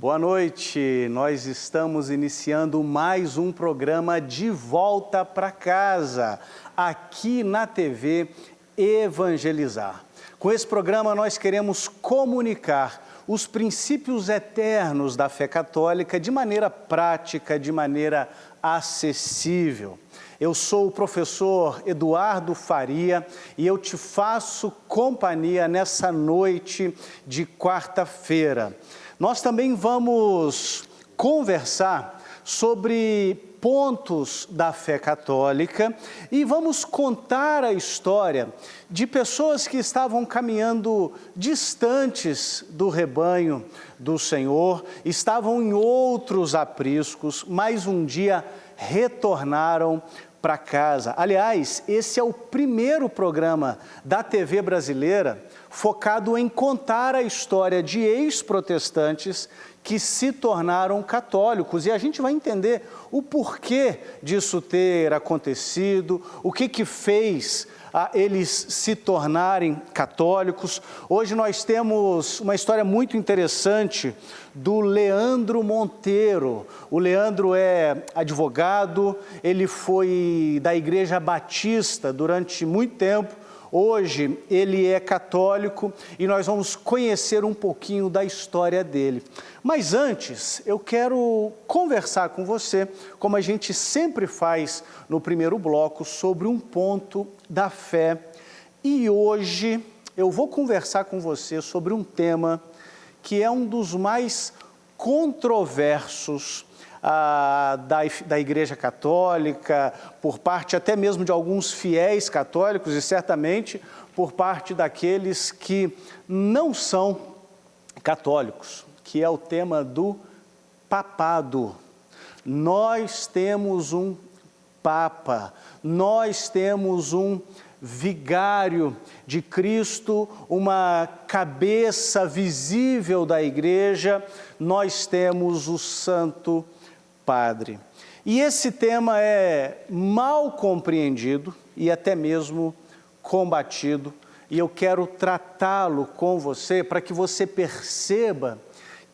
Boa noite, nós estamos iniciando mais um programa De Volta para Casa, aqui na TV Evangelizar. Com esse programa nós queremos comunicar os princípios eternos da fé católica de maneira prática, de maneira acessível. Eu sou o professor Eduardo Faria e eu te faço companhia nessa noite de quarta-feira. Nós também vamos conversar sobre pontos da fé católica e vamos contar a história de pessoas que estavam caminhando distantes do rebanho do Senhor, estavam em outros apriscos, mas um dia retornaram para casa. Aliás, esse é o primeiro programa da TV brasileira focado em contar a história de ex-protestantes que se tornaram católicos. E a gente vai entender o porquê disso ter acontecido, o que fez eles se tornarem católicos. Hoje nós temos uma história muito interessante do Leandro Monteiro. O Leandro é advogado, ele foi da Igreja Batista durante muito tempo. Hoje ele é católico e nós vamos conhecer um pouquinho da história dele. Mas antes, eu quero conversar com você, como a gente sempre faz no primeiro bloco, sobre um ponto da fé. E hoje eu vou conversar com você sobre um tema que é um dos mais controversos da Igreja Católica, por parte até mesmo de alguns fiéis católicos e certamente por parte daqueles que não são católicos, que é o tema do papado. Nós temos um Papa, nós temos um vigário de Cristo, uma cabeça visível da Igreja, nós temos o Santo Padre. E esse tema é mal compreendido e até mesmo combatido, e eu quero tratá-lo com você para que você perceba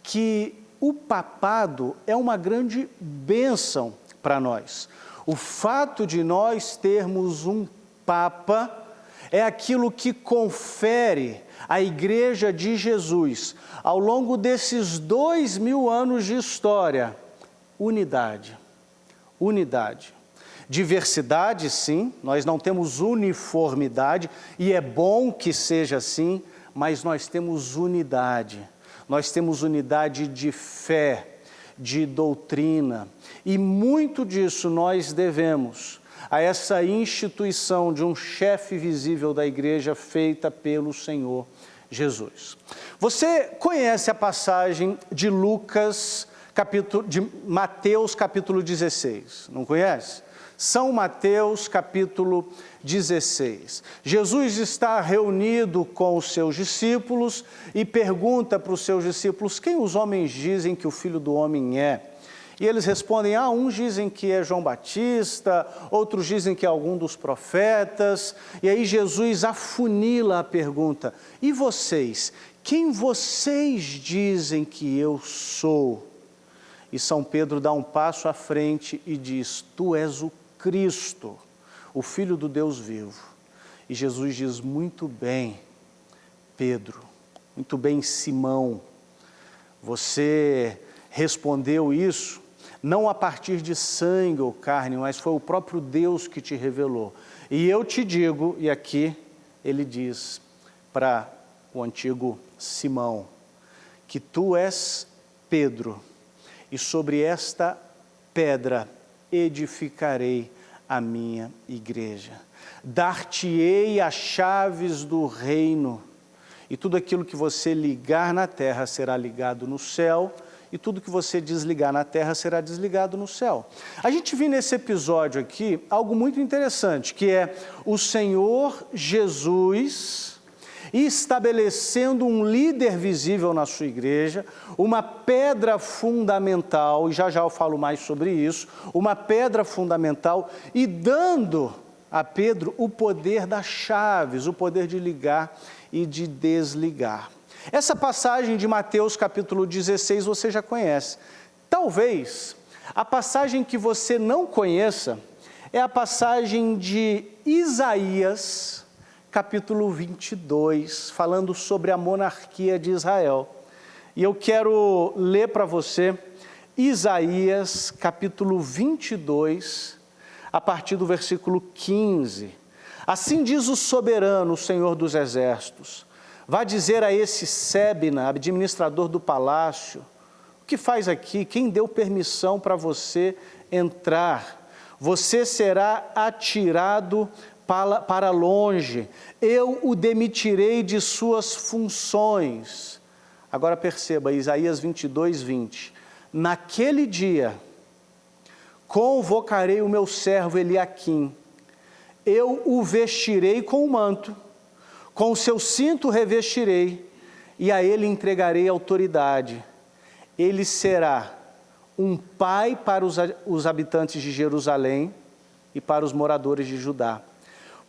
que o papado é uma grande bênção para nós. O fato de nós termos um Papa é aquilo que confere à Igreja de Jesus, ao longo desses 2000 anos de história, unidade. Diversidade, sim, nós não temos uniformidade e é bom que seja assim, mas nós temos unidade. Nós temos unidade de fé, de doutrina, e muito disso nós devemos a essa instituição de um chefe visível da Igreja feita pelo Senhor Jesus. Você conhece a passagem de Mateus capítulo 16, não conhece? São Mateus capítulo 16. Jesus está reunido com os seus discípulos e pergunta para os seus discípulos: quem os homens dizem que o Filho do Homem é? E eles respondem: uns dizem que é João Batista, outros dizem que é algum dos profetas. E aí Jesus afunila a pergunta: e vocês? Quem vocês dizem que eu sou? E São Pedro dá um passo à frente e diz: tu és o Cristo, o Filho do Deus vivo. E Jesus diz: muito bem, Pedro, muito bem, Simão, você respondeu isso não a partir de sangue ou carne, mas foi o próprio Deus que te revelou. E eu te digo, e aqui ele diz para o antigo Simão, que tu és Pedro, e sobre esta pedra edificarei a minha igreja. Dar-te-ei as chaves do reino, e tudo aquilo que você ligar na terra será ligado no céu, e tudo que você desligar na terra será desligado no céu. A gente viu nesse episódio aqui algo muito interessante, que é o Senhor Jesus estabelecendo um líder visível na sua igreja, uma pedra fundamental, e já eu falo mais sobre isso, uma pedra fundamental, e dando a Pedro o poder das chaves, o poder de ligar e de desligar. Essa passagem de Mateus capítulo 16 você já conhece. Talvez a passagem que você não conheça é a passagem de Isaías capítulo 22, falando sobre a monarquia de Israel. E eu quero ler para você Isaías capítulo 22, a partir do versículo 15. Assim diz o soberano, o Senhor dos exércitos: vá dizer a esse Sebna, administrador do palácio: o que faz aqui? Quem deu permissão para você entrar? Você será atirado para longe, eu o demitirei de suas funções. Agora perceba, Isaías 22, 20. Naquele dia, convocarei o meu servo Eliaquim, eu o vestirei com o manto, com o seu cinto revestirei, e a ele entregarei autoridade. Ele será um pai para os habitantes de Jerusalém e para os moradores de Judá.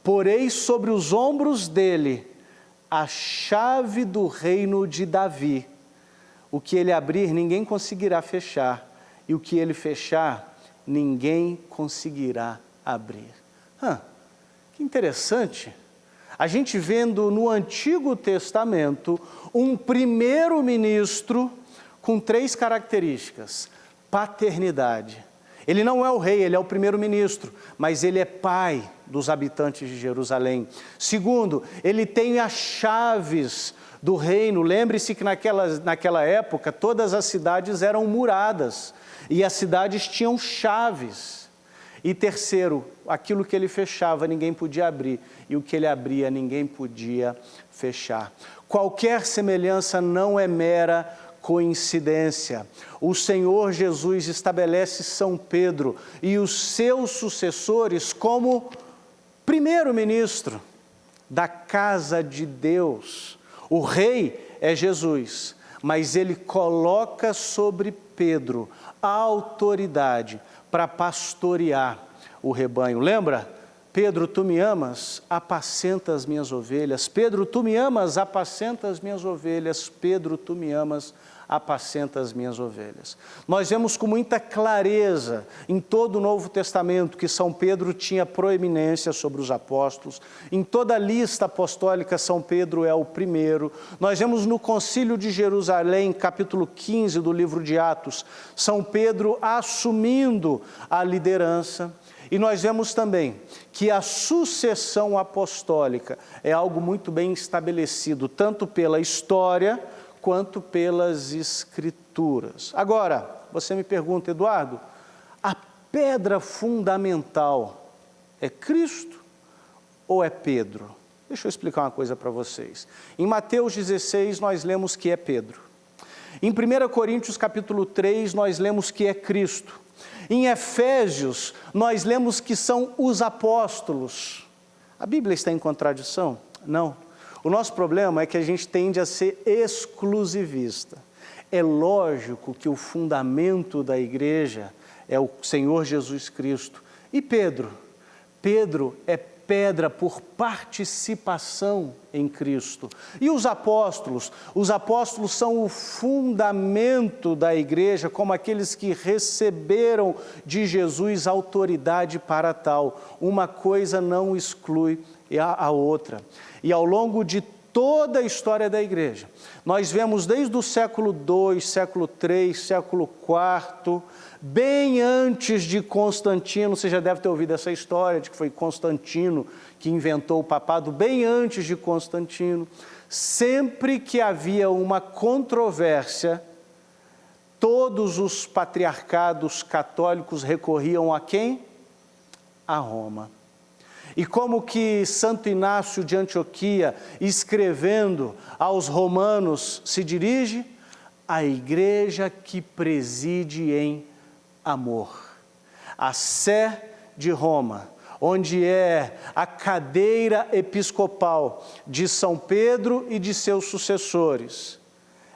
Porei sobre os ombros dele a chave do reino de Davi. O que ele abrir, ninguém conseguirá fechar, e o que ele fechar, ninguém conseguirá abrir. Que interessante. A gente vendo no Antigo Testamento um primeiro-ministro com 3 características: paternidade. Ele não é o rei, ele é o primeiro-ministro, mas ele é pai dos habitantes de Jerusalém. Segundo, ele tem as chaves do reino. Lembre-se que naquela época todas as cidades eram muradas e as cidades tinham chaves. E terceiro, aquilo que ele fechava ninguém podia abrir, e o que ele abria ninguém podia fechar. Qualquer semelhança não é mera coincidência. O Senhor Jesus estabelece São Pedro e os seus sucessores como primeiro-ministro da casa de Deus. O rei é Jesus, mas ele coloca sobre Pedro a autoridade para pastorear o rebanho. Lembra? Pedro, tu me amas? Apacenta as minhas ovelhas. Pedro, tu me amas? Apacenta as minhas ovelhas. Pedro, tu me amas? Apacenta as minhas ovelhas. Nós vemos com muita clareza em todo o Novo Testamento que São Pedro tinha proeminência sobre os apóstolos. Em toda a lista apostólica, São Pedro é o primeiro. Nós vemos no Concílio de Jerusalém, capítulo 15 do livro de Atos, São Pedro assumindo a liderança. E nós vemos também que a sucessão apostólica é algo muito bem estabelecido, tanto pela história quanto pelas Escrituras. Agora, você me pergunta, Eduardo, a pedra fundamental é Cristo ou é Pedro? Deixa eu explicar uma coisa para vocês. Em Mateus 16, nós lemos que é Pedro. Em 1 Coríntios capítulo 3, nós lemos que é Cristo. Em Efésios, nós lemos que são os apóstolos. A Bíblia está em contradição? Não. O nosso problema é que a gente tende a ser exclusivista. É lógico que o fundamento da igreja é o Senhor Jesus Cristo. E Pedro? Pedro é pedra por participação em Cristo. E os apóstolos? Os apóstolos são o fundamento da igreja, como aqueles que receberam de Jesus autoridade para tal. Uma coisa não exclui a outra. E ao longo de toda a história da igreja, nós vemos desde o século II, século III, século IV, bem antes de Constantino, você já deve ter ouvido essa história de que foi Constantino que inventou o papado, bem antes de Constantino, sempre que havia uma controvérsia, todos os patriarcados católicos recorriam a quem? A Roma. E como que Santo Inácio de Antioquia, escrevendo aos romanos, se dirige? A igreja que preside em amor. A Sé de Roma, onde é a cadeira episcopal de São Pedro e de seus sucessores.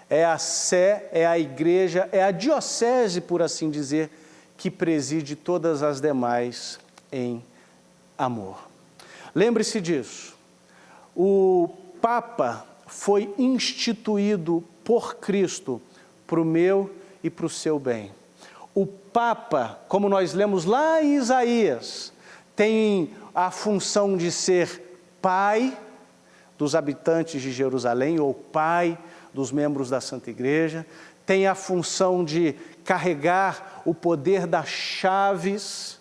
É a Sé, é a igreja, é a diocese, por assim dizer, que preside todas as demais em amor. Lembre-se disso. O Papa foi instituído por Cristo para o meu e para o seu bem. O Papa, como nós lemos lá em Isaías, tem a função de ser pai dos habitantes de Jerusalém, ou pai dos membros da Santa Igreja, tem a função de carregar o poder das chaves,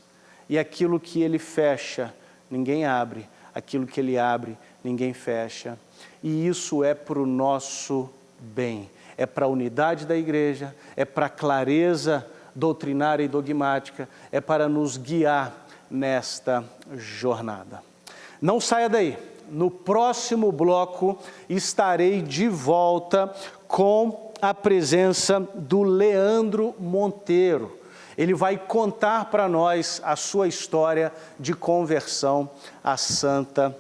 e aquilo que ele fecha, ninguém abre, aquilo que ele abre, ninguém fecha. E isso é para o nosso bem, é para a unidade da igreja, é para a clareza doutrinária e dogmática, é para nos guiar nesta jornada. Não saia daí, no próximo bloco estarei de volta com a presença do Leandro Monteiro. Ele vai contar para nós a sua história de conversão à Santa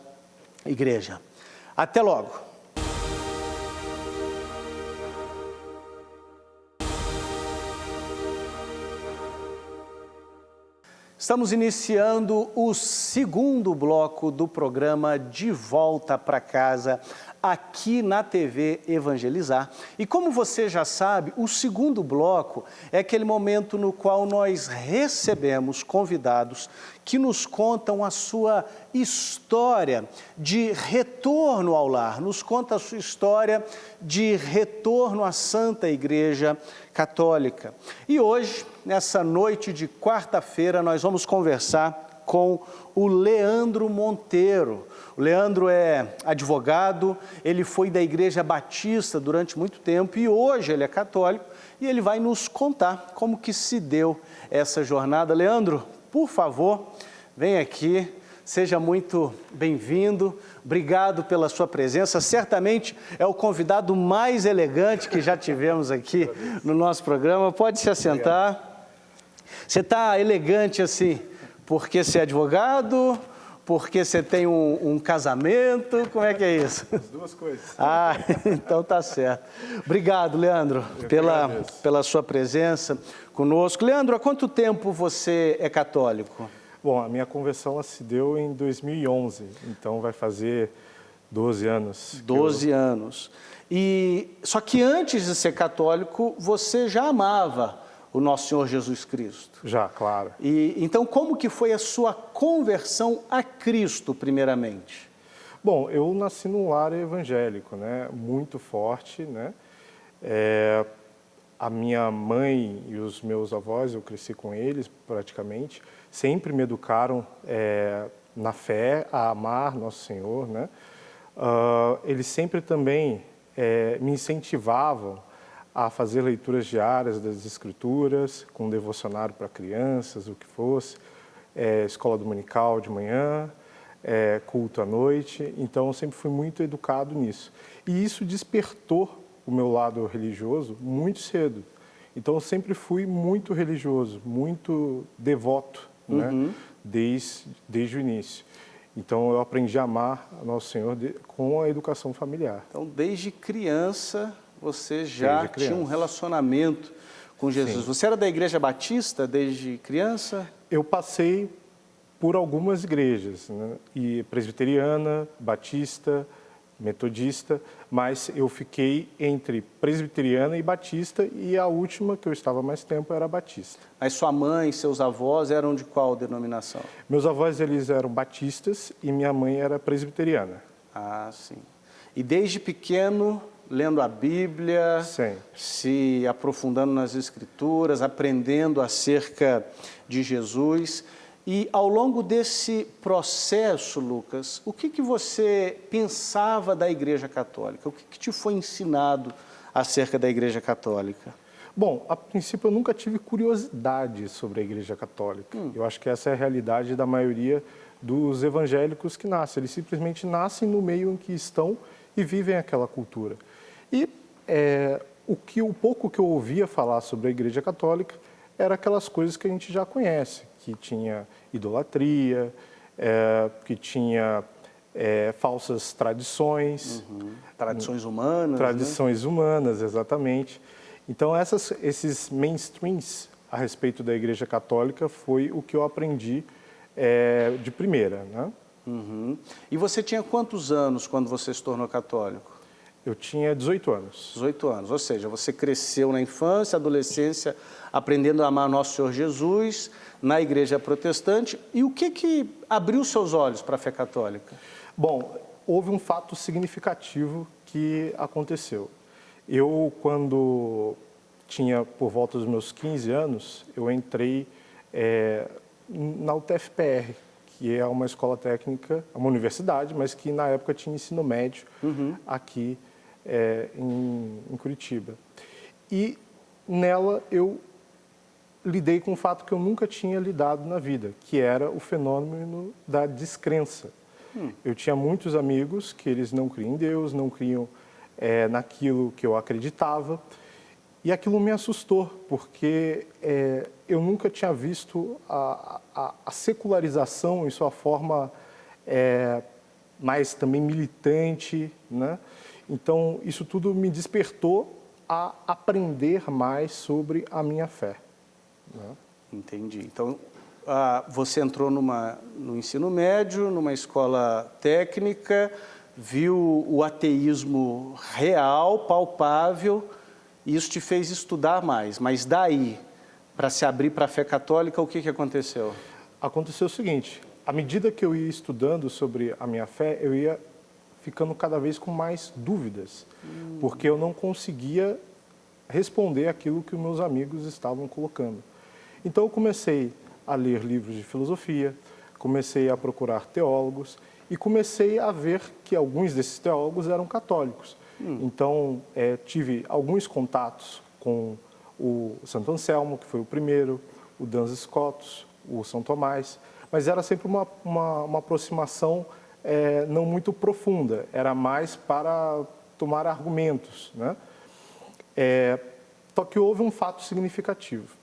Igreja. Até logo! Estamos iniciando o segundo bloco do programa De Volta para Casa, aqui na TV Evangelizar. E como você já sabe, o segundo bloco é aquele momento no qual nós recebemos convidados que nos contam a sua história de retorno ao lar, nos conta a sua história de retorno à Santa Igreja Católica. E hoje, nessa noite de quarta-feira, nós vamos conversar com o Leandro Monteiro. O Leandro é advogado, ele foi da Igreja Batista durante muito tempo e hoje ele é católico e ele vai nos contar como que se deu essa jornada. Leandro, por favor, vem aqui, seja muito bem-vindo, obrigado pela sua presença, certamente é o convidado mais elegante que já tivemos aqui no nosso programa, pode se assentar. Obrigado. Você está elegante assim, porque você é advogado, porque você tem um casamento, como é que é isso? As duas coisas. Ah, então tá certo. Obrigado, Leandro, pela sua presença conosco. Leandro, há quanto tempo você é católico? Bom, a minha conversão se deu em 2011, então vai fazer 12 anos. 12 anos. Só que antes de ser católico, você já amava o nosso Senhor Jesus Cristo. Já, claro. Então, como que foi a sua conversão a Cristo, primeiramente? Bom, eu nasci num lar evangélico, né? Muito forte, né? A minha mãe e os meus avós, eu cresci com eles praticamente, sempre me educaram na fé, a amar Nosso Senhor, né? Eles sempre também me incentivavam a fazer leituras diárias das Escrituras, com devocionário para crianças, o que fosse, escola dominical de manhã, culto à noite. Então, eu sempre fui muito educado nisso. E isso despertou o meu lado religioso muito cedo. Então, eu sempre fui muito religioso, muito devoto, né? Desde o início. Então, eu aprendi a amar Nosso Senhor com a educação familiar. Então, desde criança, você já tinha um relacionamento com Jesus. Sim. Você era da Igreja Batista desde criança? Eu passei por algumas igrejas, né? E presbiteriana, batista, metodista, mas eu fiquei entre presbiteriana e batista, e a última, que eu estava mais tempo, era batista. Mas sua mãe e seus avós eram de qual denominação? Meus avós, eles eram batistas e minha mãe era presbiteriana. Ah, sim. E desde pequeno, lendo a Bíblia, sim, se aprofundando nas Escrituras, aprendendo acerca de Jesus. E ao longo desse processo, Lucas, o que você pensava da Igreja Católica? O que te foi ensinado acerca da Igreja Católica? Bom, a princípio eu nunca tive curiosidade sobre a Igreja Católica. Eu acho que essa é a realidade da maioria dos evangélicos que nascem. Eles simplesmente nascem no meio em que estão e vivem aquela cultura. E o pouco que eu ouvia falar sobre a Igreja Católica era aquelas coisas que a gente já conhece, que tinha idolatria, que tinha falsas tradições. Tradições humanas. Tradições humanas, exatamente. Então, esses mainstreams a respeito da Igreja Católica foi o que eu aprendi de primeira, né? E você tinha quantos anos quando você se tornou católico? Eu tinha 18 anos. 18 anos, ou seja, você cresceu na infância, adolescência, aprendendo a amar nosso Senhor Jesus, na igreja protestante. E o que abriu seus olhos para a fé católica? Bom, houve um fato significativo que aconteceu. Eu, quando tinha por volta dos meus 15 anos, eu entrei na UTFPR, que é uma escola técnica, uma universidade, mas que na época tinha ensino médio aqui em Curitiba. E nela eu lidei com um fato que eu nunca tinha lidado na vida, que era o fenômeno da descrença. Eu tinha muitos amigos que eles não criam em Deus, não criam naquilo que eu acreditava, e aquilo me assustou, porque eu nunca tinha visto a secularização em sua forma mais também militante, né? Então, isso tudo me despertou a aprender mais sobre a minha fé. Né? Entendi. Então, você entrou no ensino médio, numa escola técnica, viu o ateísmo real, palpável, e isso te fez estudar mais. Mas daí, para se abrir para a fé católica, o que aconteceu? Aconteceu o seguinte, à medida que eu ia estudando sobre a minha fé, eu ia ficando cada vez com mais dúvidas, porque eu não conseguia responder aquilo que os meus amigos estavam colocando. Então eu comecei a ler livros de filosofia, comecei a procurar teólogos e comecei a ver que alguns desses teólogos eram católicos. Então tive alguns contatos com o Santo Anselmo, que foi o primeiro, o Duns Scotus, o São Tomás, mas era sempre uma aproximação não muito profunda, era mais para tomar argumentos, né? Só que houve um fato significativo,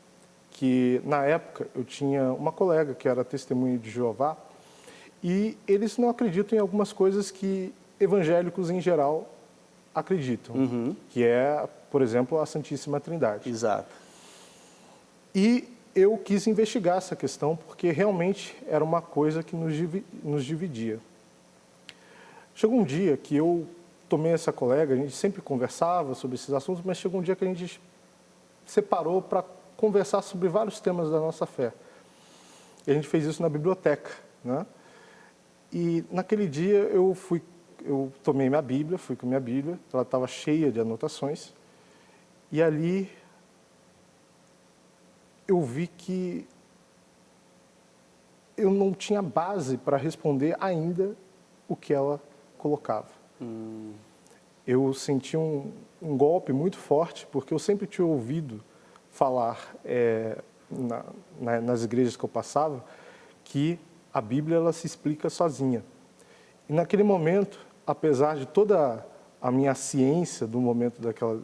que na época eu tinha uma colega que era testemunha de Jeová e eles não acreditam em algumas coisas que evangélicos em geral acreditam, que é, por exemplo, a Santíssima Trindade. Exato. E eu quis investigar essa questão porque realmente era uma coisa que nos dividia. Chegou um dia que eu tomei essa colega, a gente sempre conversava sobre esses assuntos, mas chegou um dia que a gente separou para conversar sobre vários temas da nossa fé. E a gente fez isso na biblioteca, né? E naquele dia eu tomei minha Bíblia, fui com minha Bíblia, ela estava cheia de anotações, e ali eu vi que eu não tinha base para responder ainda o que ela colocava. Eu senti um golpe muito forte, porque eu sempre tinha ouvido falar nas igrejas que eu passava que a Bíblia ela se explica sozinha. E naquele momento, apesar de toda a minha ciência do momento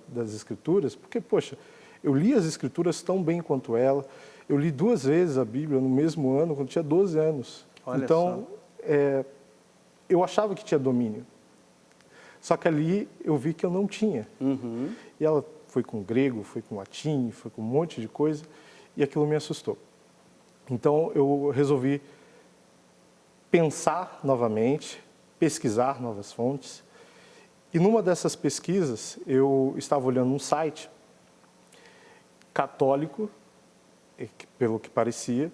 das Escrituras, porque, poxa, eu li as Escrituras tão bem quanto ela, eu li 2 vezes a Bíblia no mesmo ano, quando tinha 12 anos. Olha então, eu achava que tinha domínio. Só que ali eu vi que eu não tinha. E ela foi com grego, foi com latim, foi com um monte de coisa, e aquilo me assustou. Então eu resolvi pensar novamente, pesquisar novas fontes, e numa dessas pesquisas eu estava olhando um site católico, pelo que parecia,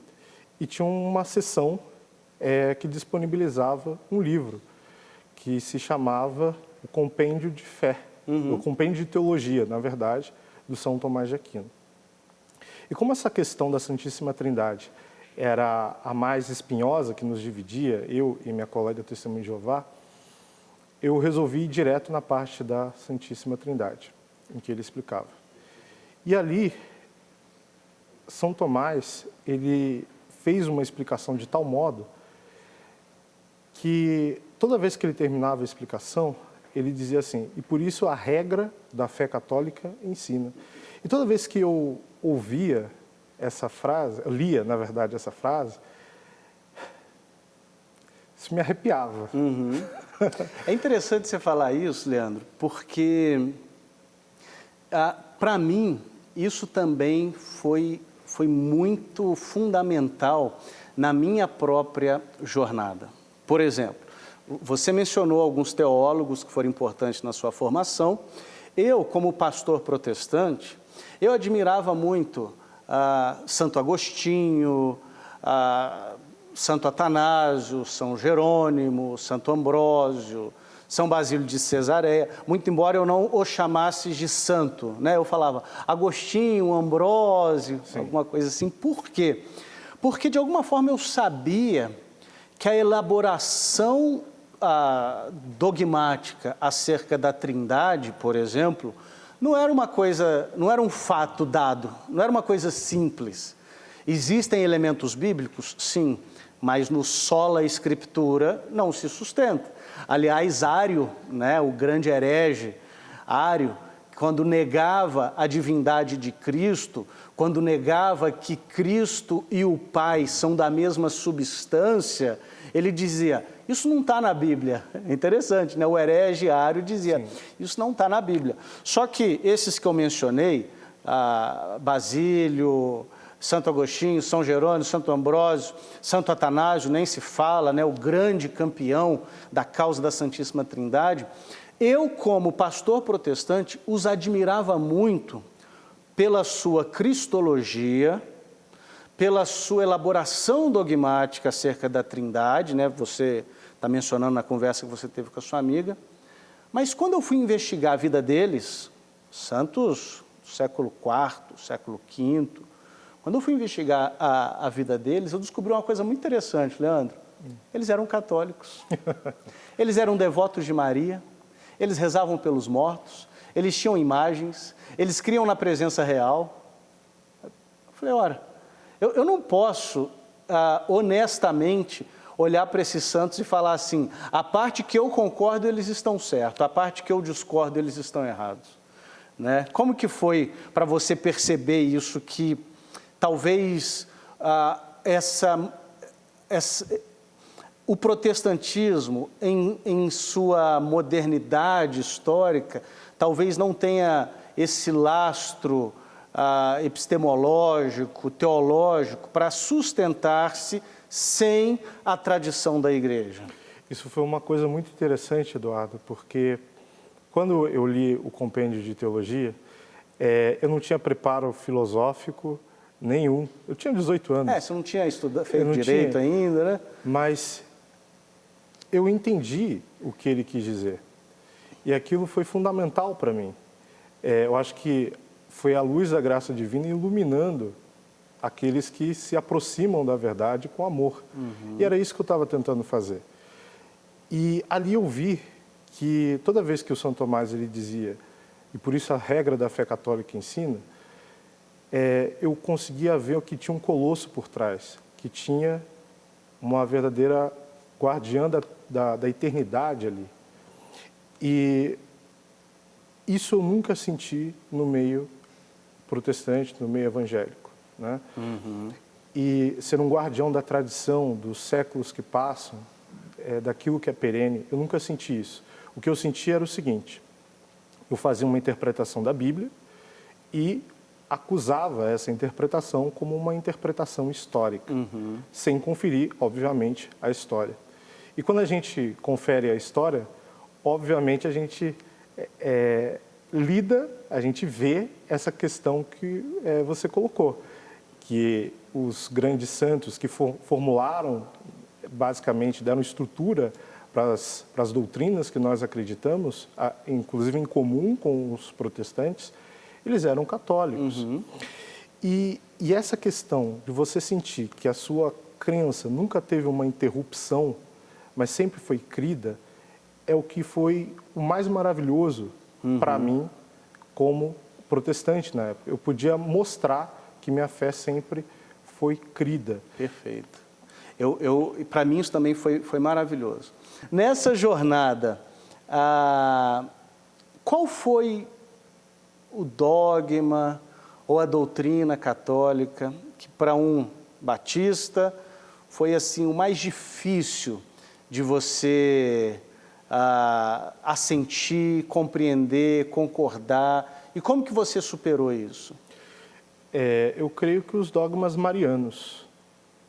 e tinha uma seção que disponibilizava um livro que se chamava o Compêndio de Fé, o Compêndio de Teologia, na verdade, do São Tomás de Aquino. E como essa questão da Santíssima Trindade era a mais espinhosa que nos dividia, eu e minha colega testemunha de Jeová, eu resolvi ir direto na parte da Santíssima Trindade, em que ele explicava. E ali, São Tomás, ele fez uma explicação de tal modo que toda vez que ele terminava a explicação, ele dizia assim, e por isso a regra da fé católica ensina. E toda vez que eu ouvia essa frase, eu lia, na verdade, essa frase, isso me arrepiava. É interessante você falar isso, Leandro, porque para mim isso também foi muito fundamental na minha própria jornada. Por exemplo, Você mencionou alguns teólogos que foram importantes na sua formação. Eu, como pastor protestante, eu admirava muito Santo Agostinho, Santo Atanásio, São Jerônimo, Santo Ambrósio, São Basílio de Cesareia, muito embora eu não o chamasse de santo, né? Eu falava Agostinho, Ambrósio, sim, alguma coisa assim. Por quê? Porque de alguma forma eu sabia que a elaboração dogmática acerca da Trindade, por exemplo, não era uma coisa, não era um fato dado, não era uma coisa simples. Existem elementos bíblicos? Sim, mas no sola Escritura não se sustenta. Aliás, Ário, né, o grande herege, Ário, quando negava a divindade de Cristo, quando negava que Cristo e o Pai são da mesma substância, ele dizia, isso não está na Bíblia. É interessante, né? O herege Ário dizia, sim, isso não está na Bíblia. Só que esses que eu mencionei, Basílio, Santo Agostinho, São Jerônimo, Santo Ambrósio, Santo Atanásio, nem se fala, né? O grande campeão da causa da Santíssima Trindade, eu, como pastor protestante, os admirava muito pela sua cristologia, pela sua elaboração dogmática acerca da Trindade, né? Você está mencionando na conversa que você teve com a sua amiga, mas quando eu fui investigar a vida deles, santos do século IV, século V, quando eu fui investigar a vida deles, eu descobri uma coisa muito interessante, Leandro. Eles eram católicos, eles eram devotos de Maria, eles rezavam pelos mortos, eles tinham imagens, eles criam na presença real. Eu falei, ora, eu não posso, honestamente, olhar para esses santos e falar assim, a parte que eu concordo, eles estão certos, a parte que eu discordo, eles estão errados. Né? Como que foi para você perceber isso, que talvez o protestantismo, em sua modernidade histórica, talvez não tenha esse lastro epistemológico, teológico, para sustentar-se sem a tradição da igreja? Isso foi uma coisa muito interessante, Eduardo, porque quando eu li o compêndio de teologia, eu não tinha preparo filosófico nenhum. Eu tinha 18 anos. Você não tinha feito direito ainda, né? Mas eu entendi o que ele quis dizer. E aquilo foi fundamental para mim. Eu acho que foi a luz da graça divina iluminando aqueles que se aproximam da verdade com amor. Uhum. E era isso que eu estava tentando fazer. E ali eu vi que toda vez que o São Tomás ele dizia, e por isso a regra da fé católica ensina, eu conseguia ver que tinha um colosso por trás, que tinha uma verdadeira guardiã da eternidade ali. E isso eu nunca senti no meio protestante, no meio evangélico. Né? Uhum. E ser um guardião da tradição, dos séculos que passam, daquilo que é perene, eu nunca senti isso. O que eu senti era o seguinte, eu fazia uma interpretação da Bíblia e acusava essa interpretação como uma interpretação histórica, uhum, sem conferir, obviamente, a história. E quando a gente confere a história, obviamente a gente a gente vê essa questão que você colocou, que os grandes santos que formularam, basicamente deram estrutura para as doutrinas que nós acreditamos, inclusive em comum com os protestantes, eles eram católicos. Uhum. E essa questão de você sentir que a sua crença nunca teve uma interrupção, mas sempre foi crida, é o que foi o mais maravilhoso, uhum, para mim, como protestante na época. Eu podia mostrar que minha fé sempre foi crida. Perfeito. Para mim isso também foi maravilhoso. Nessa jornada, qual foi o dogma ou a doutrina católica que para um batista foi assim o mais difícil de você assentir, compreender, concordar, e como que você superou isso? Eu creio que os dogmas marianos,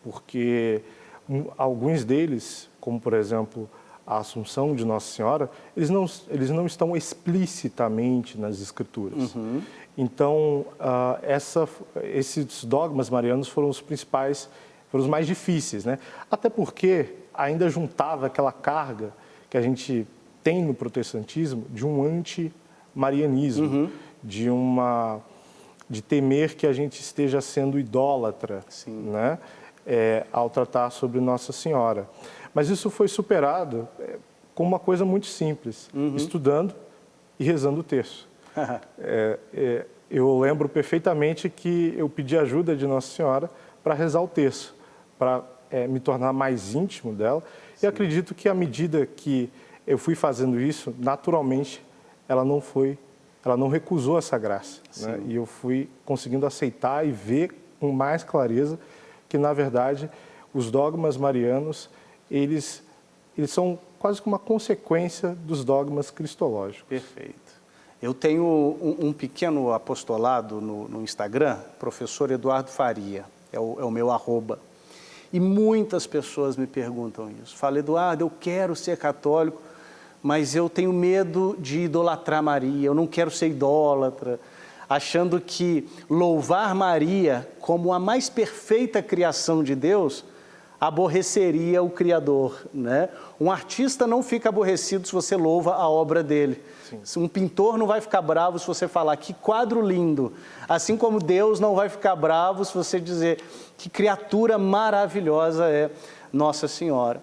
porque alguns deles, como por exemplo a Assunção de Nossa Senhora, eles não estão explicitamente nas Escrituras. Então, esses dogmas marianos foram os principais, foram os mais difíceis, né? Até porque ainda juntava aquela carga que a gente tem no protestantismo de um anti-marianismo, de temer que a gente esteja sendo idólatra, né? Ao tratar sobre Nossa Senhora. Mas isso foi superado com uma coisa muito simples, estudando e rezando o terço. Eu lembro perfeitamente que eu pedi ajuda de Nossa Senhora para rezar o terço, para me tornar mais íntimo dela. E acredito que à medida que eu fui fazendo isso, naturalmente, ela não recusou essa graça, né? E eu fui conseguindo aceitar e ver com mais clareza que, na verdade, os dogmas marianos, eles são quase que uma consequência dos dogmas cristológicos. Perfeito. Eu tenho um pequeno apostolado no Instagram, professor Eduardo Faria, é o meu @. E muitas pessoas me perguntam isso. Falam, Eduardo, eu quero ser católico, mas eu tenho medo de idolatrar Maria, eu não quero ser idólatra, achando que louvar Maria como a mais perfeita criação de Deus aborreceria o Criador, né? Um artista não fica aborrecido se você louva a obra dele. Um pintor não vai ficar bravo se você falar que quadro lindo. Assim como Deus não vai ficar bravo se você dizer que criatura maravilhosa é Nossa Senhora.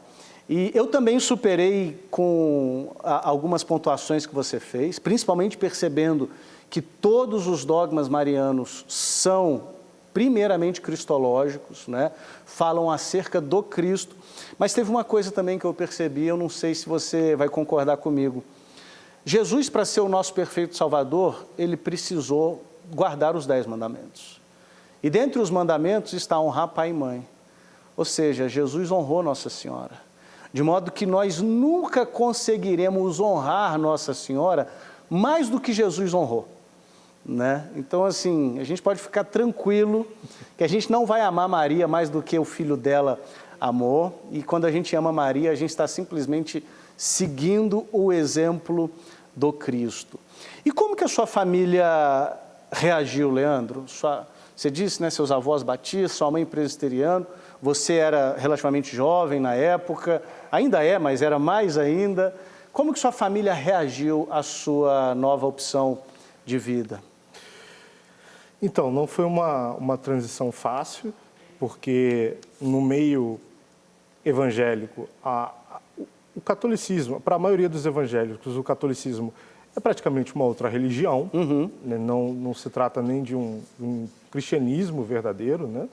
E eu também superei com algumas pontuações que você fez, principalmente percebendo que todos os dogmas marianos são primeiramente cristológicos, né? Falam acerca do Cristo. Mas teve uma coisa também que eu percebi, eu não sei se você vai concordar comigo. Jesus, para ser o nosso perfeito Salvador, ele precisou guardar os 10 mandamentos. E dentre os mandamentos está honrar pai e mãe. Ou seja, Jesus honrou Nossa Senhora. De modo que nós nunca conseguiremos honrar Nossa Senhora mais do que Jesus honrou, né? Então, assim, a gente pode ficar tranquilo que a gente não vai amar Maria mais do que o filho dela amou. E quando a gente ama Maria, a gente está simplesmente seguindo o exemplo do Cristo. E como que a sua família reagiu, Leandro? Você disse, né, seus avós batistas, sua mãe presbiteriana, você era relativamente jovem na época, ainda é, mas era mais ainda. Como que sua família reagiu à sua nova opção de vida? Então, não foi uma transição fácil, porque no meio evangélico, o catolicismo, para a maioria dos evangélicos, o catolicismo é praticamente uma outra religião, né? Não se trata nem de um cristianismo verdadeiro, né?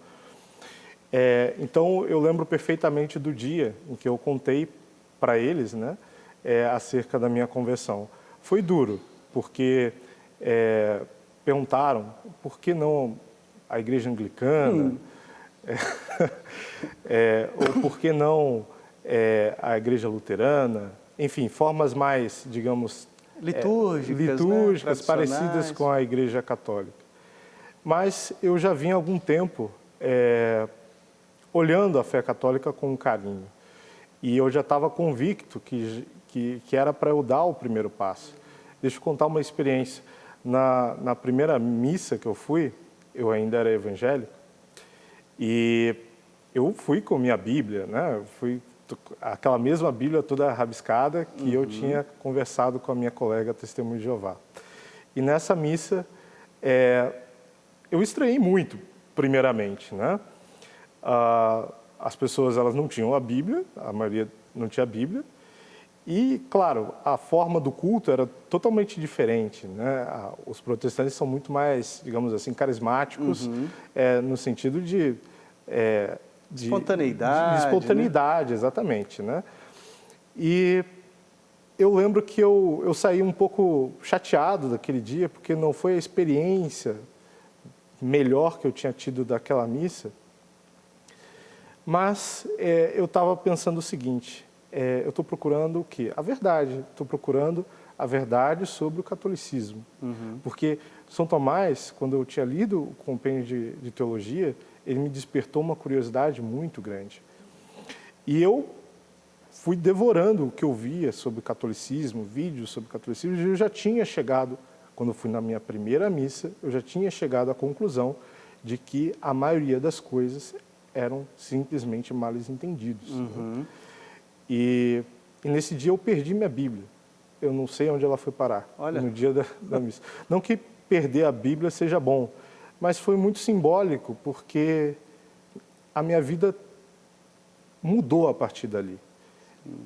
Então, eu lembro perfeitamente do dia em que eu contei para eles, né, acerca da minha conversão. Foi duro, porque perguntaram por que não a igreja anglicana, ou por que não a igreja luterana, enfim, formas mais, digamos, litúrgicas, né, parecidas com a igreja católica. Mas eu já vinha há algum tempo olhando a fé católica com carinho. E eu já estava convicto que era para eu dar o primeiro passo. Deixa eu contar uma experiência. Na primeira missa que eu fui, eu ainda era evangélico, e eu fui com minha Bíblia, né? Aquela mesma Bíblia toda rabiscada que eu tinha conversado com a minha colega Testemunha de Jeová. E nessa missa, eu estranhei muito, primeiramente, né? As pessoas, elas não tinham a Bíblia, a maioria não tinha a Bíblia, e, claro, a forma do culto era totalmente diferente, né? Os protestantes são muito mais, digamos assim, carismáticos, no sentido de espontaneidade. De espontaneidade, né? Exatamente, né? E eu lembro que eu saí um pouco chateado daquele dia, porque não foi a experiência melhor que eu tinha tido daquela missa, mas eu estava pensando o seguinte: eu estou procurando o quê? A verdade. Estou procurando a verdade sobre o catolicismo. Porque São Tomás, quando eu tinha lido o compêndio de teologia, ele me despertou uma curiosidade muito grande. E eu fui devorando o que eu via sobre catolicismo, vídeos sobre catolicismo, e eu já tinha chegado, quando eu fui na minha primeira missa, eu já tinha chegado à conclusão de que a maioria das coisas eram simplesmente males entendidos. Né? E nesse dia eu perdi minha Bíblia. Eu não sei onde ela foi parar, no dia da missa. Não que perder a Bíblia seja bom, mas foi muito simbólico, porque a minha vida mudou a partir dali.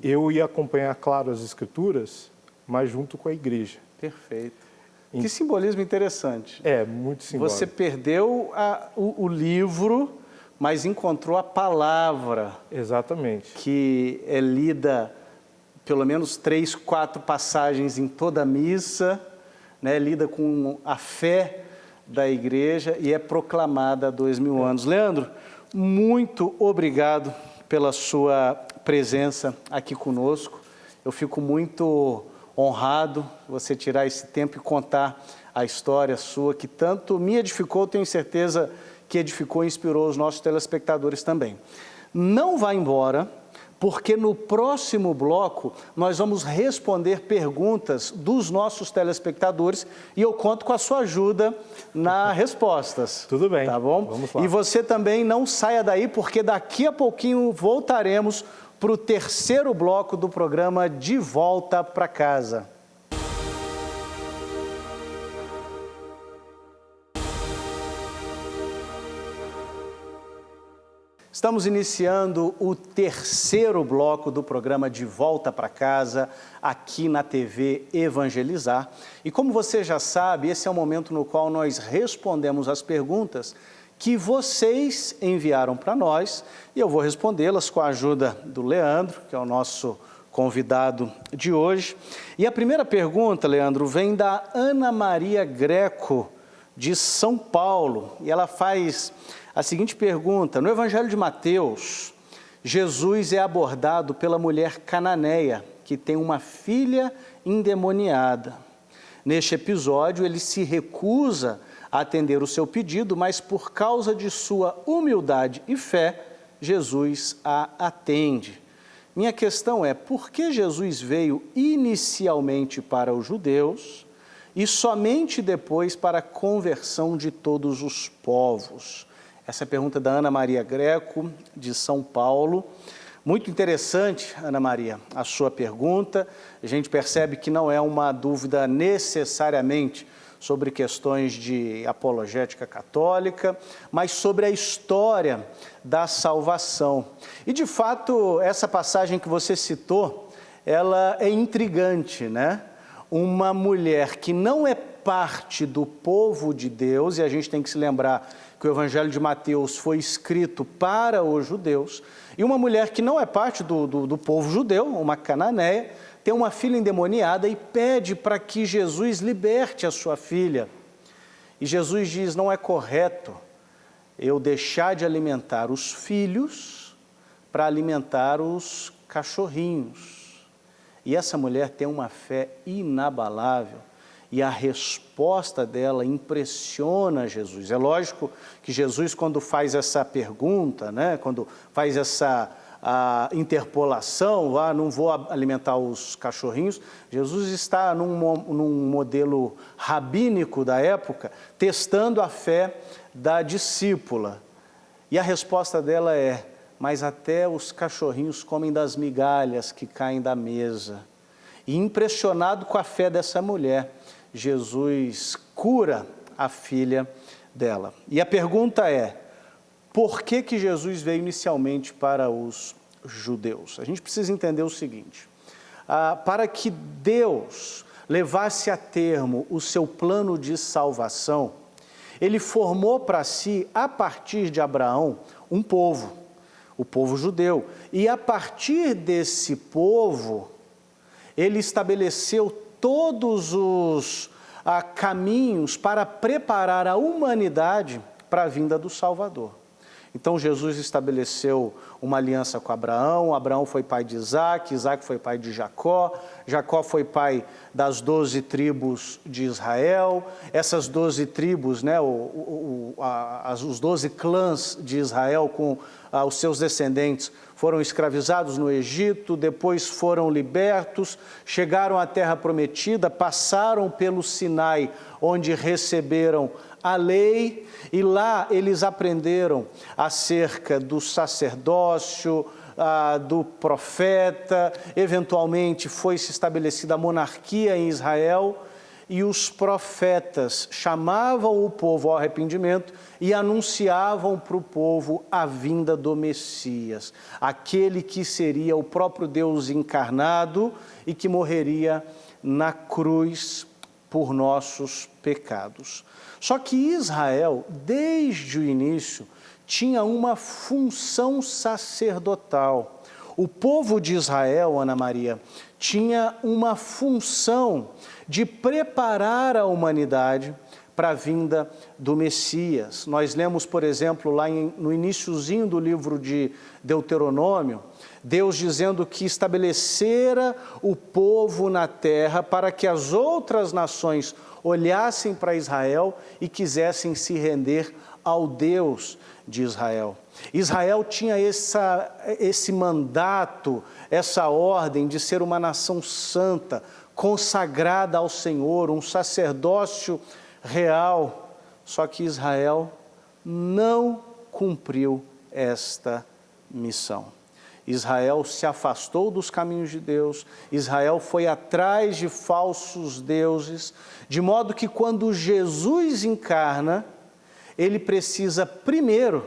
Eu ia acompanhar, claro, as Escrituras, mas junto com a igreja. Perfeito. Que simbolismo interessante. É, muito simbólico. Você perdeu o livro, mas encontrou a palavra. Exatamente. Que é lida pelo menos 3, 4 passagens em toda a missa, né? Lida com a fé da igreja e é proclamada há 2000 anos. Leandro, muito obrigado pela sua presença aqui conosco. Eu fico muito honrado você tirar esse tempo e contar a história sua, que tanto me edificou, tenho certeza que edificou e inspirou os nossos telespectadores também. Não vá embora, porque no próximo bloco nós vamos responder perguntas dos nossos telespectadores e eu conto com a sua ajuda nas respostas. Tudo bem. Tá bom? Vamos lá. E você também não saia daí, porque daqui a pouquinho voltaremos para o terceiro bloco do programa De Volta para Casa. Estamos iniciando o terceiro bloco do programa De Volta para Casa, aqui na TV Evangelizar. E como você já sabe, esse é o momento no qual nós respondemos as perguntas que vocês enviaram para nós, e eu vou respondê-las com a ajuda do Leandro, que é o nosso convidado de hoje. E a primeira pergunta, Leandro, vem da Ana Maria Greco, de São Paulo, e ela faz a seguinte pergunta: no Evangelho de Mateus, Jesus é abordado pela mulher cananeia, que tem uma filha endemoniada. Neste episódio, ele se recusa a atender o seu pedido, mas por causa de sua humildade e fé, Jesus a atende. Minha questão é, por que Jesus veio inicialmente para os judeus e somente depois para a conversão de todos os povos? Essa é a pergunta da Ana Maria Greco, de São Paulo. Muito interessante, Ana Maria, a sua pergunta. A gente percebe que não é uma dúvida necessariamente sobre questões de apologética católica, mas sobre a história da salvação. E, de fato, essa passagem que você citou, ela é intrigante, né? Uma mulher que não é parte do povo de Deus, e a gente tem que se lembrar que o Evangelho de Mateus foi escrito para os judeus, e uma mulher que não é parte do povo judeu, uma cananeia, tem uma filha endemoniada e pede para que Jesus liberte a sua filha. E Jesus diz, não é correto eu deixar de alimentar os filhos para alimentar os cachorrinhos. E essa mulher tem uma fé inabalável. E a resposta dela impressiona Jesus. É lógico que Jesus, quando faz essa pergunta, né, quando faz essa interpolação, não vou alimentar os cachorrinhos, Jesus está num modelo rabínico da época, testando a fé da discípula. E a resposta dela é, mas até os cachorrinhos comem das migalhas que caem da mesa. E impressionado com a fé dessa mulher, Jesus cura a filha dela. E a pergunta é, por que Jesus veio inicialmente para os judeus? A gente precisa entender o seguinte, para que Deus levasse a termo o seu plano de salvação, ele formou para si, a partir de Abraão, um povo, o povo judeu. E a partir desse povo, ele estabeleceu todos os caminhos para preparar a humanidade para a vinda do Salvador. Então Jesus estabeleceu uma aliança com Abraão, Abraão foi pai de Isaac, Isaac foi pai de Jacó, Jacó foi pai das 12 tribos de Israel, essas 12 tribos, né, os 12 clãs de Israel com os seus descendentes foram escravizados no Egito, depois foram libertos, chegaram à Terra Prometida, passaram pelo Sinai, onde receberam a lei, e lá eles aprenderam acerca do sacerdócio, do profeta, eventualmente foi-se estabelecida a monarquia em Israel, e os profetas chamavam o povo ao arrependimento e anunciavam para o povo a vinda do Messias, aquele que seria o próprio Deus encarnado e que morreria na cruz por nossos pecados. Só que Israel, desde o início, tinha uma função sacerdotal. O povo de Israel, Ana Maria, tinha uma função de preparar a humanidade para a vinda do Messias. Nós lemos, por exemplo, lá no iniciozinho do livro de Deuteronômio, Deus dizendo que estabelecera o povo na terra para que as outras nações olhassem para Israel e quisessem se render ao Deus de Israel. Israel tinha esse mandato, essa ordem de ser uma nação santa, consagrada ao Senhor, um sacerdócio real. Só que Israel não cumpriu esta missão. Israel se afastou dos caminhos de Deus, Israel foi atrás de falsos deuses, de modo que quando Jesus encarna, ele precisa primeiro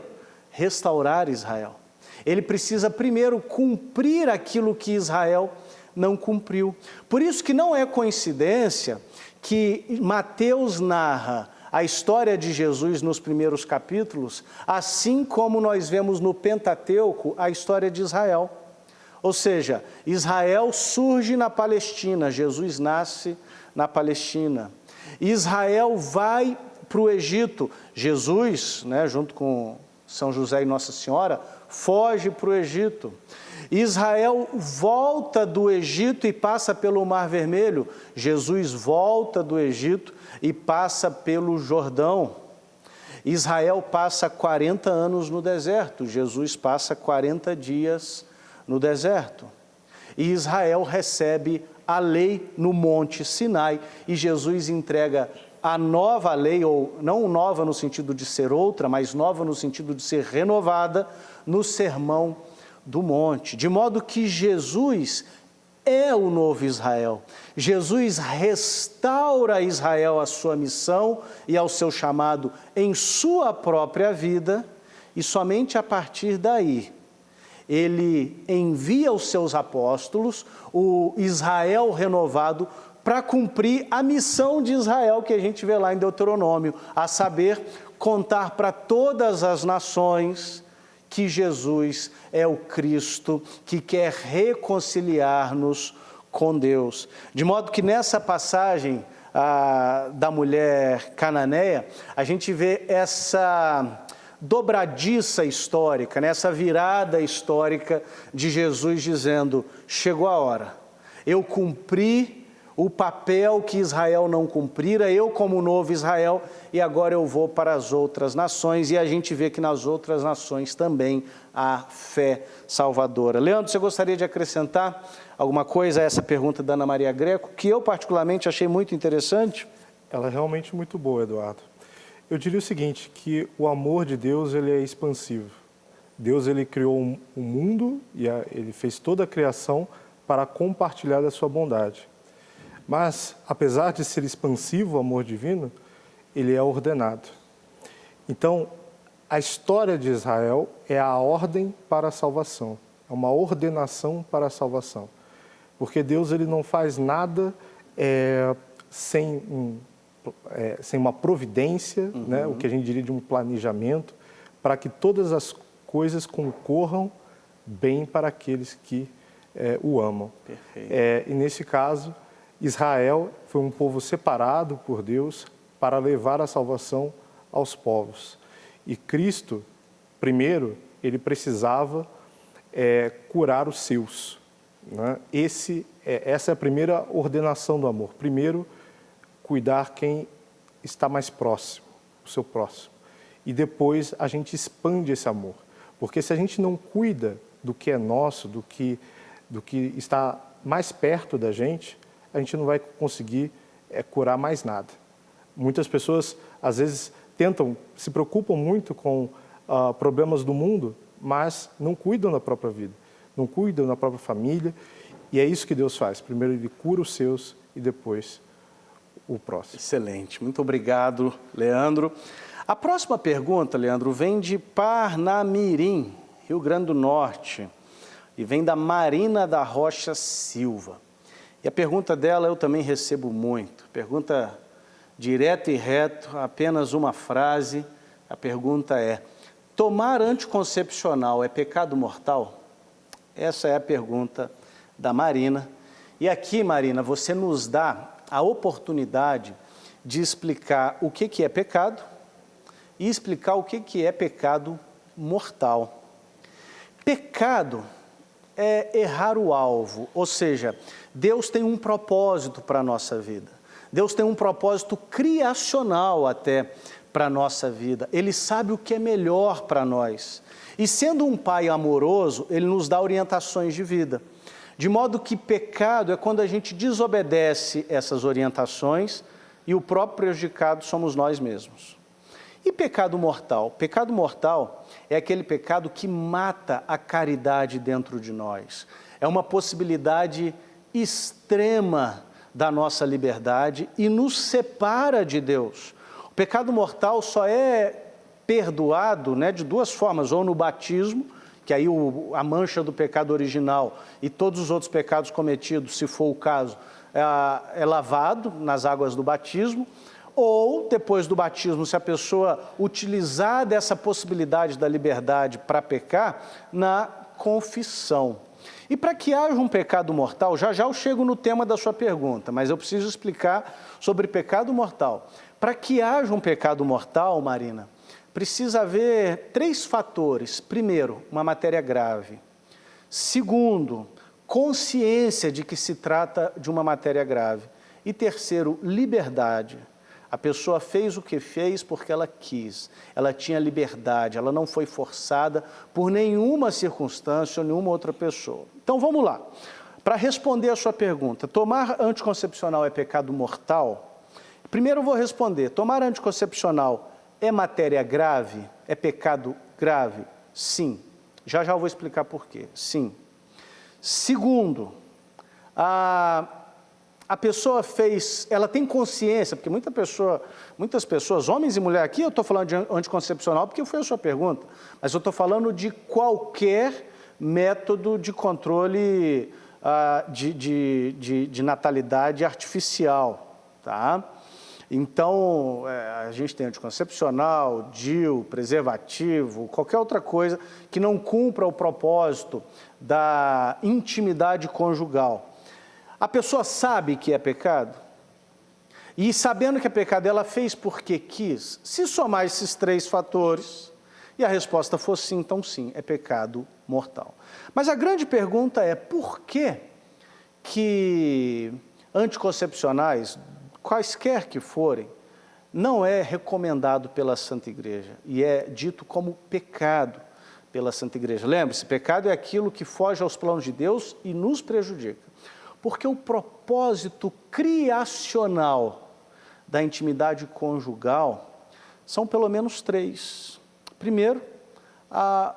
restaurar Israel. Ele precisa primeiro cumprir aquilo que Israel não cumpriu. Por isso que não é coincidência que Mateus narra a história de Jesus nos primeiros capítulos, assim como nós vemos no Pentateuco a história de Israel. Ou seja, Israel surge na Palestina, Jesus nasce na Palestina. Israel vai para o Egito, Jesus, junto com São José e Nossa Senhora, foge para o Egito. Israel volta do Egito e passa pelo Mar Vermelho. Jesus volta do Egito e passa pelo Jordão. Israel passa 40 anos no deserto. Jesus passa 40 dias no deserto. E Israel recebe a lei no Monte Sinai. E Jesus entrega a nova lei, ou não nova no sentido de ser outra, mas nova no sentido de ser renovada, no Sermão do Monte. De modo que Jesus é o novo Israel. Jesus restaura a Israel a sua missão e ao seu chamado em sua própria vida, e somente a partir daí ele envia os seus apóstolos, o Israel renovado, para cumprir a missão de Israel que a gente vê lá em Deuteronômio, a saber, contar para todas as nações que Jesus é o Cristo que quer reconciliar-nos com Deus. De modo que nessa passagem da mulher cananeia, a gente vê essa dobradiça histórica, essa virada histórica de Jesus dizendo: chegou a hora, eu cumpri o papel que Israel não cumprira, eu como novo Israel, e agora eu vou para as outras nações, e a gente vê que nas outras nações também há fé salvadora. Leandro, você gostaria de acrescentar alguma coisa a essa pergunta da Ana Maria Greco, que eu particularmente achei muito interessante? Ela é realmente muito boa, Eduardo. Eu diria o seguinte, que o amor de Deus ele é expansivo. Deus ele criou um mundo e ele fez toda a criação para compartilhar da sua bondade. Mas, apesar de ser expansivo o amor divino, ele é ordenado. Então, a história de Israel é a ordem para a salvação, é uma ordenação para a salvação. Porque Deus ele não faz nada sem uma providência, o que a gente diria de um planejamento, para que todas as coisas concorram bem para aqueles que o amam. Perfeito. E nesse caso, Israel foi um povo separado por Deus para levar a salvação aos povos. E Cristo, primeiro, ele precisava curar os seus. Essa é a primeira ordenação do amor. Primeiro, cuidar quem está mais próximo, o seu próximo. E depois a gente expande esse amor. Porque se a gente não cuida do que é nosso, do que está mais perto da gente, a gente não vai conseguir curar mais nada. Muitas pessoas, às vezes, se preocupam muito com problemas do mundo, mas não cuidam da própria vida, não cuidam da própria família, e é isso que Deus faz. Primeiro Ele cura os seus e depois o próximo. Excelente, muito obrigado, Leandro. A próxima pergunta, Leandro, vem de Parnamirim, Rio Grande do Norte, e vem da Marina da Rocha Silva. E a pergunta dela eu também recebo muito, pergunta direto e reto, apenas uma frase. A pergunta é: tomar anticoncepcional é pecado mortal? Essa é a pergunta da Marina. E aqui, Marina, você nos dá a oportunidade de explicar o que é pecado e explicar o que é pecado mortal. Pecado é errar o alvo, ou seja, Deus tem um propósito para a nossa vida. Deus tem um propósito criacional até para a nossa vida. Ele sabe o que é melhor para nós. E sendo um pai amoroso, Ele nos dá orientações de vida. De modo que pecado é quando a gente desobedece essas orientações e o próprio prejudicado somos nós mesmos. E pecado mortal? Pecado mortal é aquele pecado que mata a caridade dentro de nós. É uma possibilidade extrema da nossa liberdade e nos separa de Deus. O pecado mortal só é perdoado, de duas formas, ou no batismo, que aí a mancha do pecado original e todos os outros pecados cometidos, se for o caso, é lavado nas águas do batismo, ou depois do batismo, se a pessoa utilizar dessa possibilidade da liberdade para pecar, na confissão. E para que haja um pecado mortal, já eu chego no tema da sua pergunta, mas eu preciso explicar sobre pecado mortal. Para que haja um pecado mortal, Marina, precisa haver 3 fatores. Primeiro, uma matéria grave. Segundo, consciência de que se trata de uma matéria grave. E terceiro, liberdade. A pessoa fez o que fez porque ela quis. Ela tinha liberdade, ela não foi forçada por nenhuma circunstância ou nenhuma outra pessoa. Então vamos lá. Para responder a sua pergunta, tomar anticoncepcional é pecado mortal? Primeiro eu vou responder, tomar anticoncepcional é matéria grave? É pecado grave? Sim. Já eu vou explicar por quê. Sim. Segundo, a pessoa ela tem consciência, porque muitas pessoas, homens e mulheres, aqui eu estou falando de anticoncepcional porque foi a sua pergunta, mas eu estou falando de qualquer método de controle de natalidade artificial, tá? Então, a gente tem anticoncepcional, DIU, preservativo, qualquer outra coisa que não cumpra o propósito da intimidade conjugal. A pessoa sabe que é pecado? E sabendo que é pecado, ela fez porque quis? Se somar esses 3 fatores, e a resposta for sim, então sim, é pecado mortal. Mas a grande pergunta é, por que anticoncepcionais, quaisquer que forem, não é recomendado pela Santa Igreja e é dito como pecado pela Santa Igreja? Lembre-se, pecado é aquilo que foge aos planos de Deus e nos prejudica. Porque o propósito criacional da intimidade conjugal são pelo menos 3. Primeiro,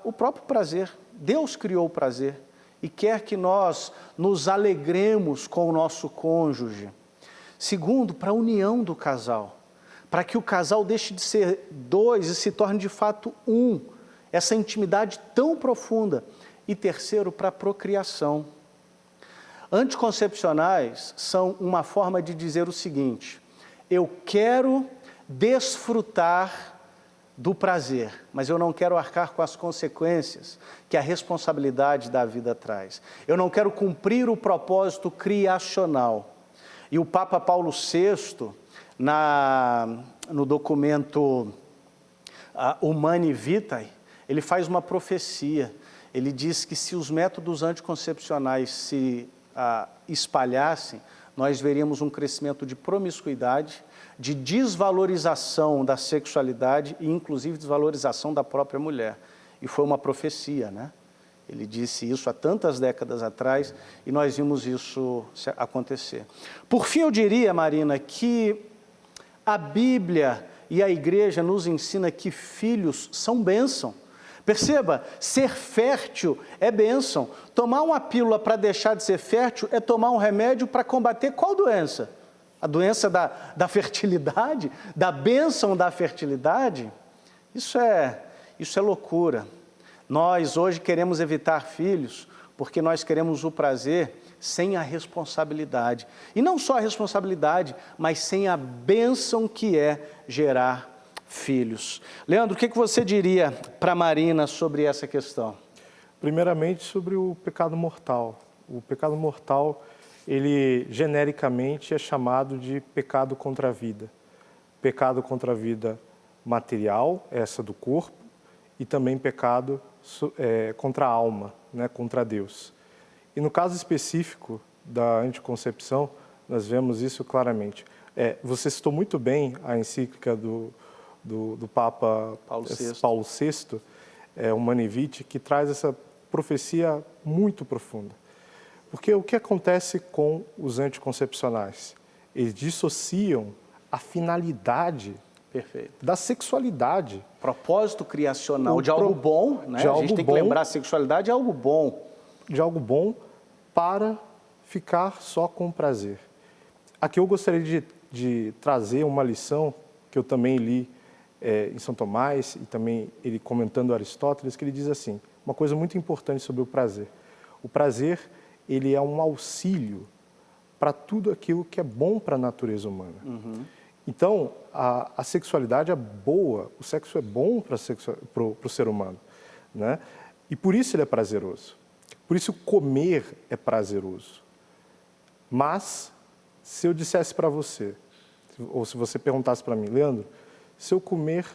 o próprio prazer. Deus criou o prazer e quer que nós nos alegremos com o nosso cônjuge. Segundo, para a união do casal, para que o casal deixe de ser 2 e se torne de fato 1, essa intimidade tão profunda. E terceiro, para a procriação. Anticoncepcionais são uma forma de dizer o seguinte: eu quero desfrutar do prazer, mas eu não quero arcar com as consequências que a responsabilidade da vida traz. Eu não quero cumprir o propósito criacional. E o Papa Paulo VI, no documento Humani Vitae, ele faz uma profecia. Ele diz que se os métodos anticoncepcionais se espalhassem, nós veríamos um crescimento de promiscuidade, de desvalorização da sexualidade e, inclusive, desvalorização da própria mulher. E foi uma profecia, Ele disse isso há tantas décadas atrás e nós vimos isso acontecer. Por fim, eu diria, Marina, que a Bíblia e a igreja nos ensina que filhos são bênção. Perceba, ser fértil é bênção. Tomar uma pílula para deixar de ser fértil é tomar um remédio para combater qual doença? A doença da fertilidade, da bênção da fertilidade? Isso é loucura. Nós hoje queremos evitar filhos porque nós queremos o prazer sem a responsabilidade. E não só a responsabilidade, mas sem a bênção que é gerar filhos. Leandro, o que você diria para a Marina sobre essa questão? Primeiramente, sobre o pecado mortal. O pecado mortal, ele genericamente é chamado de pecado contra a vida. Pecado contra a vida material, essa do corpo, e também pecado contra a alma, né, contra Deus. E no caso específico da anticoncepção, nós vemos isso claramente. Você citou muito bem a encíclica do Papa Paulo VI, o Humanae Vitae, que traz essa profecia muito profunda. Porque o que acontece com os anticoncepcionais? Eles dissociam a finalidade da sexualidade. Propósito criacional de algo bom, né? A gente tem que lembrar, a sexualidade é algo bom. De algo bom para ficar só com prazer. Aqui eu gostaria de trazer uma lição que eu também li em São Tomás e também ele comentando Aristóteles, que ele diz assim, uma coisa muito importante sobre o prazer. O prazer, ele é um auxílio para tudo aquilo que é bom para a natureza humana. Uhum. Então, a sexualidade é boa, o sexo é bom para o ser humano, né? E por isso ele é prazeroso. Por isso comer é prazeroso. Mas, se eu dissesse para você, ou se você perguntasse para mim, Leandro, se eu comer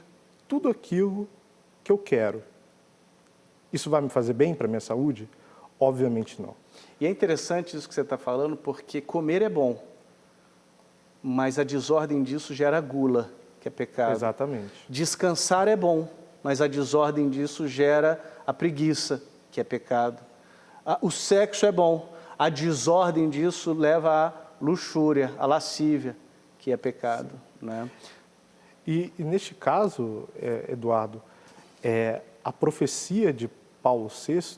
tudo aquilo que eu quero, isso vai me fazer bem para a minha saúde? Obviamente não. E é interessante isso que você está falando, porque comer é bom, mas a desordem disso gera gula, que é pecado. Exatamente. Descansar é bom, mas a desordem disso gera a preguiça, que é pecado. O sexo é bom, a desordem disso leva à luxúria, à lascívia, que é pecado, né? E neste caso, Eduardo, a profecia de Paulo VI,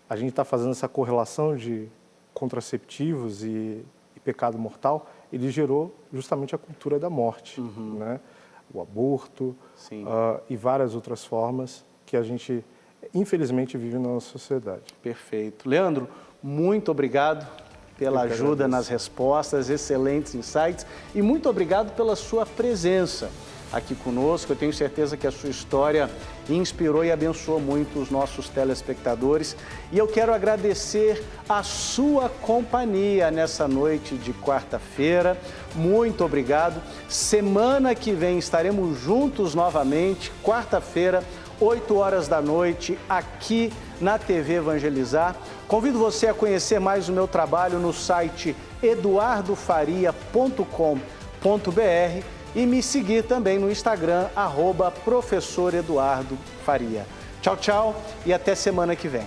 a gente está fazendo essa correlação de contraceptivos e pecado mortal, ele gerou justamente a cultura da morte, né? O aborto e várias outras formas que a gente, infelizmente, vive na nossa sociedade. Perfeito. Leandro, muito obrigado pela ajuda nas respostas, excelentes insights e muito obrigado pela sua presença aqui conosco. Eu tenho certeza que a sua história inspirou e abençoou muito os nossos telespectadores. E eu quero agradecer a sua companhia nessa noite de quarta-feira. Muito obrigado. Semana que vem estaremos juntos novamente, quarta-feira, 8 horas da noite, aqui na TV Evangelizar. Convido você a conhecer mais o meu trabalho no site eduardofaria.com.br e me seguir também no Instagram, @professoreduardofaria. Tchau, tchau e até semana que vem.